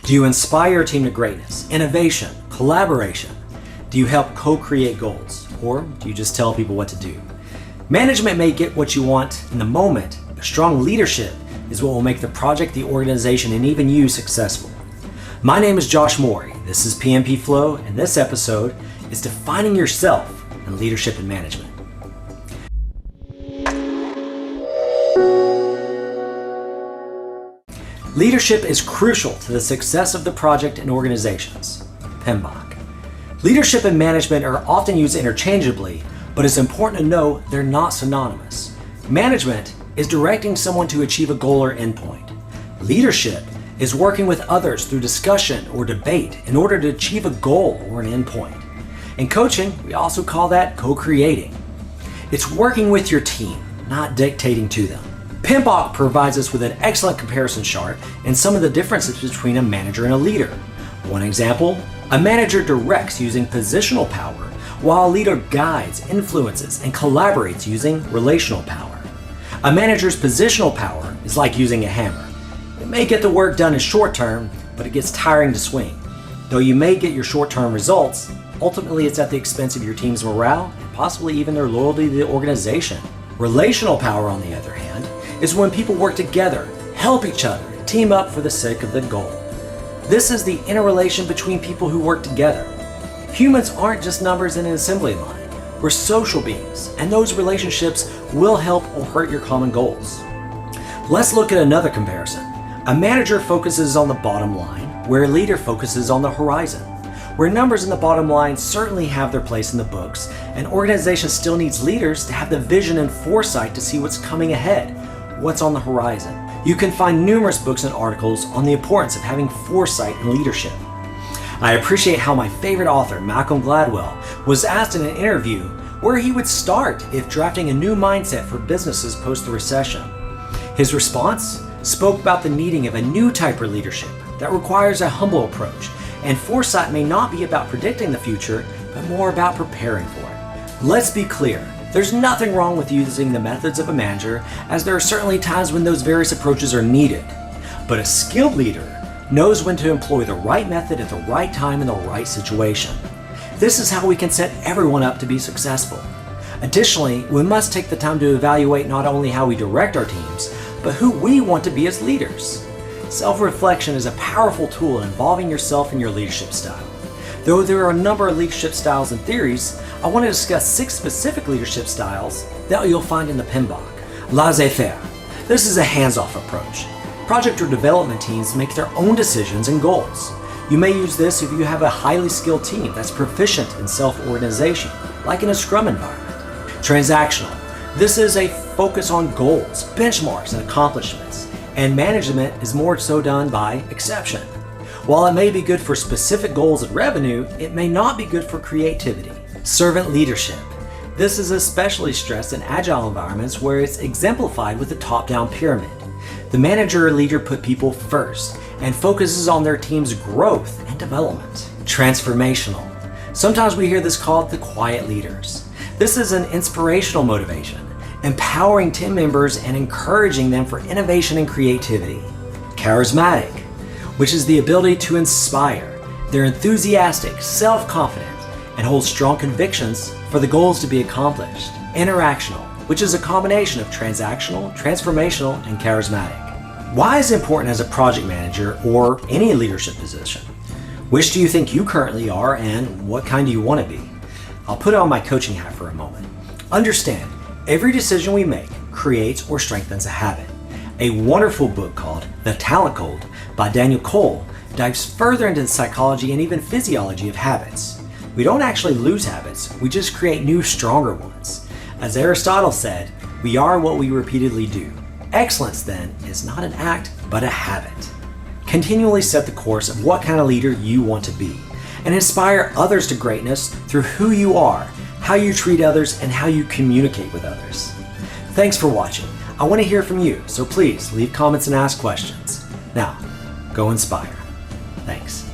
Do you inspire your team to greatness, innovation, collaboration? Do you help co-create goals? Or do you just tell people what to do? Management may get what you want in the moment, but strong leadership is what will make the project, the organization, and even you successful. My name is Josh Moree. This is PMP Flow, and this episode is defining yourself in leadership and management. Leadership is crucial to the success of the project and organizations. PMBOK. Leadership and management are often used interchangeably, but it's important to know they're not synonymous. Management is directing someone to achieve a goal or endpoint. Leadership is working with others through discussion or debate in order to achieve a goal or an endpoint. In coaching, we also call that co-creating. It's working with your team, not dictating to them. PMBOK provides us with an excellent comparison chart and some of the differences between a manager and a leader. One example, a manager directs using positional power, while a leader guides, influences, and collaborates using relational power. A manager's positional power is like using a hammer. It may get the work done in short term, but it gets tiring to swing. Though you may get your short-term results, ultimately it's at the expense of your team's morale and possibly even their loyalty to the organization. Relational power, on the other hand, is when people work together, help each other, and team up for the sake of the goal. This is the interrelation between people who work together. Humans aren't just numbers in an assembly line. We're social beings, and those relationships will help or hurt your common goals. Let's look at another comparison. A manager focuses on the bottom line, where a leader focuses on the horizon. Where numbers in the bottom line certainly have their place in the books, an organization still needs leaders to have the vision and foresight to see what's coming ahead, what's on the horizon. You can find numerous books and articles on the importance of having foresight in leadership. I appreciate how my favorite author, Malcolm Gladwell, was asked in an interview where he would start if drafting a new mindset for businesses post the recession. His response spoke about the needing of a new type of leadership that requires a humble approach, and foresight may not be about predicting the future, but more about preparing for it. Let's be clear. There's nothing wrong with using the methods of a manager, as there are certainly times when those various approaches are needed. But a skilled leader knows when to employ the right method at the right time in the right situation. This is how we can set everyone up to be successful. Additionally, we must take the time to evaluate not only how we direct our teams, but who we want to be as leaders. Self-reflection is a powerful tool in involving yourself in your leadership style. Though there are a number of leadership styles and theories, I want to discuss 6 specific leadership styles that you'll find in the PMBOK. Laissez-faire. This is a hands-off approach. Project or development teams make their own decisions and goals. You may use this if you have a highly skilled team that's proficient in self-organization, like in a Scrum environment. Transactional. This is a focus on goals, benchmarks, and accomplishments, and management is more so done by exception. While it may be good for specific goals and revenue, it may not be good for creativity. Servant leadership. This is especially stressed in agile environments where it's exemplified with a top-down pyramid. The manager or leader put people first and focuses on their team's growth and development. Transformational. Sometimes we hear this called the quiet leaders. This is an inspirational motivation, empowering team members and encouraging them for innovation and creativity. Charismatic, which is the ability to inspire. They're enthusiastic, self-confident, and hold strong convictions for the goals to be accomplished. Interactional, which is a combination of transactional, transformational, and charismatic. Why is it important as a project manager or any leadership position? Which do you think you currently are, and what kind do you want to be? I'll put on my coaching hat for a moment. Understand, every decision we make creates or strengthens a habit. A wonderful book called The Talent Code by Daniel Cole dives further into the psychology and even physiology of habits. We don't actually lose habits, we just create new, stronger ones. As Aristotle said, we are what we repeatedly do. Excellence, then, is not an act, but a habit. Continually set the course of what kind of leader you want to be, and inspire others to greatness through who you are, how you treat others, and how you communicate with others. Thanks for watching. I want to hear from you, so please leave comments and ask questions. Now, go inspire. Thanks.